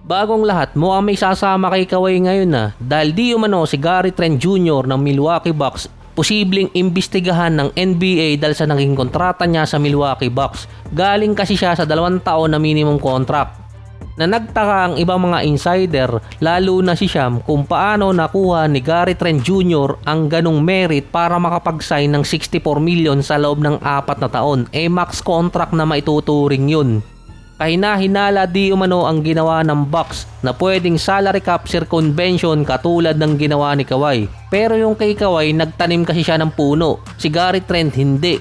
Bagong lahat, mukhang may sasama kay Kawhi ngayon dahil di umano si Gary Trent Jr. ng Milwaukee Bucks posibleng imbestigahan ng NBA dahil sa naging kontrata niya sa Milwaukee Bucks. Galing kasi siya sa 2 taon na minimum contract. Na nagtaka ang ibang mga insider, lalo na si Sham, kung paano nakuha ni Gary Trent Jr. ang ganong merit para makapag-sign ng 64 million sa loob ng 4 na taon. Max contract na maituturing yun. Kahina-hinala di umano ang ginawa ng Bucks na pwedeng salary cap circumvention katulad ng ginawa ni Kawhi. Pero yung kay Kawhi, nagtanim kasi siya ng puno. Si Gary Trent hindi.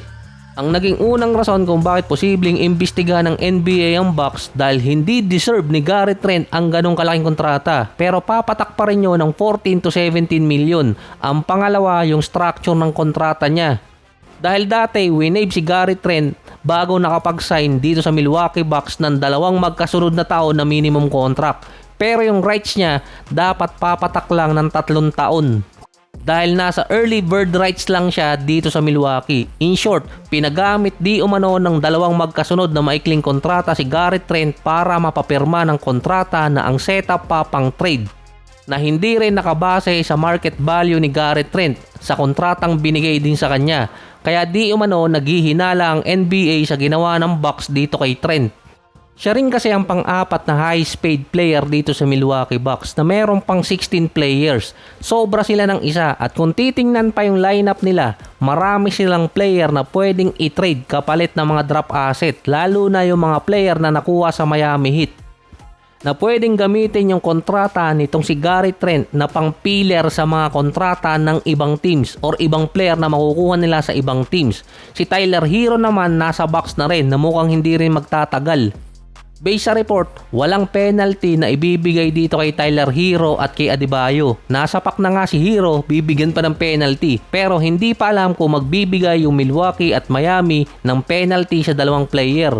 Ang naging unang rason kung bakit posibleng imbestigahan ng NBA ang Bucks dahil hindi deserve ni Gary Trent ang ganong kalaking kontrata pero papatak pa rin yun ng 14 to 17 million. Ang pangalawa yung structure ng kontrata niya. Dahil dati winave si Gary Trent bago nakapag-sign dito sa Milwaukee Bucks ng 2 magkasunod na taon na minimum contract. Pero yung rights niya dapat papatak lang ng 3 taon. Dahil nasa early bird rights lang siya dito sa Milwaukee. In short, pinagamit di umano ng 2 magkasunod na maikling kontrata si Gary Trent para mapapirma ng kontrata na ang setup pa pang trade na hindi rin nakabase sa market value ni Gary Trent sa kontratang binigay din sa kanya. Kaya di umano naghihinala ang NBA sa ginawa ng Bucks dito kay Trent. Siya rin kasi ang pang-4 na highest paid player dito sa Milwaukee Bucks na meron pang 16 players. Sobra sila ng isa at kung titingnan pa yung lineup nila, marami silang player na pwedeng i-trade kapalit ng mga drop asset, lalo na yung mga player na nakuha sa Miami Heat. Na pwedeng gamitin yung kontrata nitong si Gary Trent na pang-pillar sa mga kontrata ng ibang teams or ibang player na makukuha nila sa ibang teams. Si Tyler Hero naman nasa Bucks na rin na mukhang hindi rin magtatagal. Base sa report, walang penalty na ibibigay dito kay Tyler Hero at kay Adebayo. Nasapak na nga si Hero, bibigyan pa ng penalty. Pero hindi pa alam kung magbibigay yung Milwaukee at Miami ng penalty sa 2 player.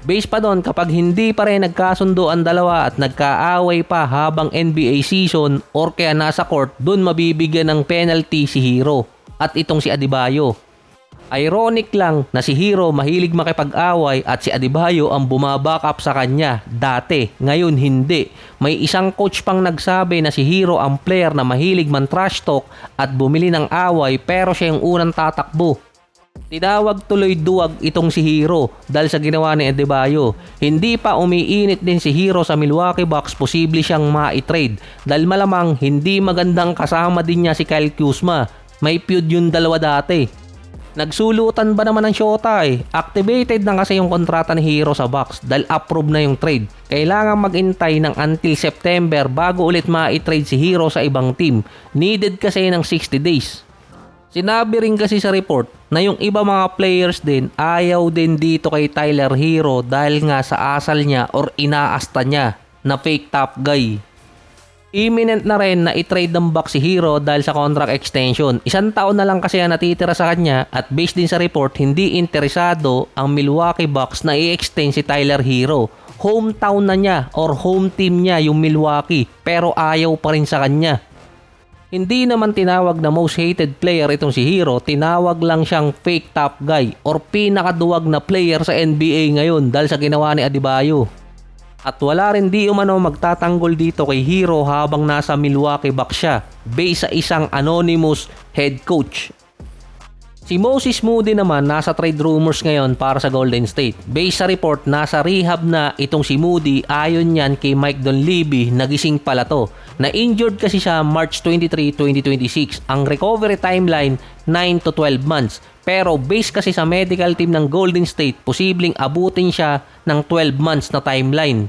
Base pa doon, kapag hindi pa rin nagkasundo ang dalawa at nagkaaway pa habang NBA season or kaya nasa court, doon mabibigyan ng penalty si Hero at itong si Adebayo. Ironic lang na si Hero mahilig makipag-away at si Adebayo ang bumaback up sa kanya dati, ngayon hindi. May isang coach pang nagsabi na si Hero ang player na mahilig man trash talk at bumili ng away pero siya yung unang tatakbo. Tinawag tuloy duwag itong si Hero dahil sa ginawa ni Adebayo. Hindi pa umiinit din si Hero sa Milwaukee Bucks, posible siyang ma-trade dahil malamang hindi magandang kasama din niya si Kyle Kuzma. May feud yung dalawa dati. Nagsulutan ba naman ng Shota Activated na kasi yung kontrata ni Hero sa Bucks dahil approve na yung trade. Kailangan magintay ng until September bago ulit ma-trade si Hero sa ibang team. Needed kasi ng 60 days. Sinabi rin kasi sa report na yung iba mga players din ayaw din dito kay Tyler Hero dahil nga sa asal niya or inaasta niya na fake top guy. Imminent na rin na i-trade ng Bucks si Hero dahil sa contract extension. 1 taon na lang kasi ang natitira sa kanya at based din sa report, hindi interesado ang Milwaukee Bucks na i-extend si Tyler Hero. Hometown na niya or home team niya yung Milwaukee pero ayaw pa rin sa kanya. Hindi naman tinawag na most hated player itong si Hero, tinawag lang siyang fake top guy or pinakaduwag na player sa NBA ngayon dahil sa ginawa ni Adebayo. At wala rin di umano magtatanggol dito kay Hero habang nasa Milwaukee Bucks siya, based sa isang anonymous head coach. Si Moses Moody naman nasa trade rumors ngayon para sa Golden State. Based sa report, nasa rehab na itong si Moody ayon yan kay Mike Dunleavy, nagising pala to. Na-injured kasi siya March 23, 2026. Ang recovery timeline 9 to 12 months. Pero based kasi sa medical team ng Golden State, posibleng abutin siya ng 12 months na timeline.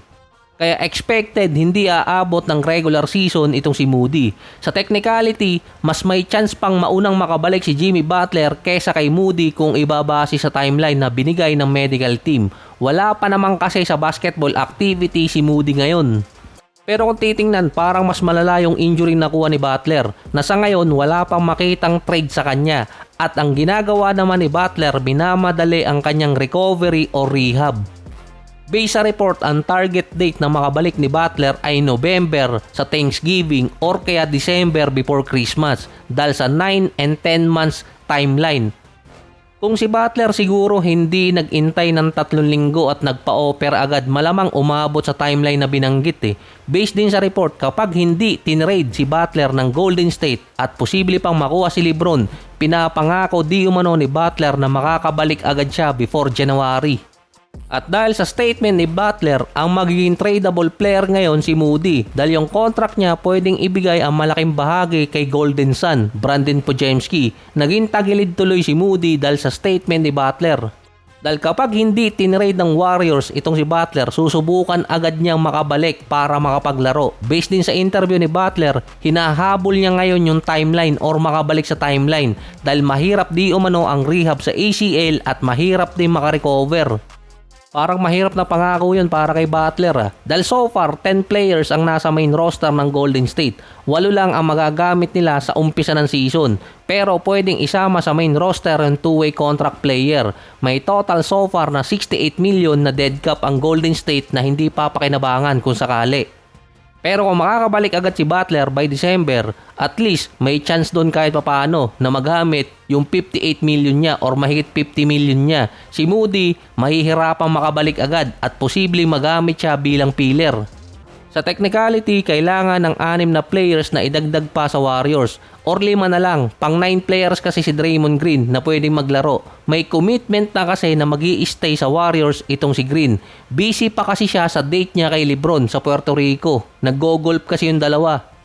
Kaya expected hindi aabot ng regular season itong si Moody. Sa technicality, mas may chance pang maunang makabalik si Jimmy Butler kesa kay Moody kung ibabase sa timeline na binigay ng medical team. Wala pa naman kasi sa basketball activity si Moody ngayon. Pero kung titingnan, parang mas malala yung injury na nakuha ni Butler na sa ngayon wala pang makitang trade sa kanya. At ang ginagawa naman ni Butler, minamadali ang kanyang recovery o rehab. Based sa report, ang target date na makabalik ni Butler ay November sa Thanksgiving or kaya December before Christmas dahil sa 9 and 10 months timeline. Kung si Butler siguro hindi nag-intay ng 3 linggo at nagpa-offer agad, malamang umabot sa timeline na binanggit eh. Based din sa report, kapag hindi tinrade si Butler ng Golden State at posible pang makuha si LeBron, pinapangako di umano ni Butler na makakabalik agad siya before January. At dahil sa statement ni Butler, ang magiging tradable player ngayon si Moody dahil yung contract niya pwedeng ibigay ang malaking bahagi kay Golden Sun, Brandon Podziemski. Naging tagilid tuloy si Moody dahil sa statement ni Butler. Dahil kapag hindi tinrade ng Warriors itong si Butler, susubukan agad niyang makabalik para makapaglaro. Based din sa interview ni Butler, hinahabol niya ngayon yung timeline or makabalik sa timeline dahil mahirap di umano ang rehab sa ACL at mahirap din makarecover. Parang mahirap na pangako yun para kay Butler Dahil so far, 10 players ang nasa main roster ng Golden State. 8 lang ang magagamit nila sa umpisa ng season. Pero pwedeng isama sa main roster ng two-way contract player. May total so far na 68 million na dead cap ang Golden State na hindi papakinabangan kung sakali. Pero kung makakabalik agad si Butler by December, at least may chance doon kahit papaano na magamit yung 58 million niya or mahigit 50 million niya. Si Moody mahihirapang makabalik agad at posibleng magamit siya bilang filler. Sa technicality, kailangan ng 6 na players na idagdag pa sa Warriors or 5 na lang. Pang 9 players kasi si Draymond Green na pwedeng maglaro. May commitment na kasi na magi-stay sa Warriors itong si Green. Busy pa kasi siya sa date niya kay LeBron sa Puerto Rico. Nag-go-golf kasi yung dalawa.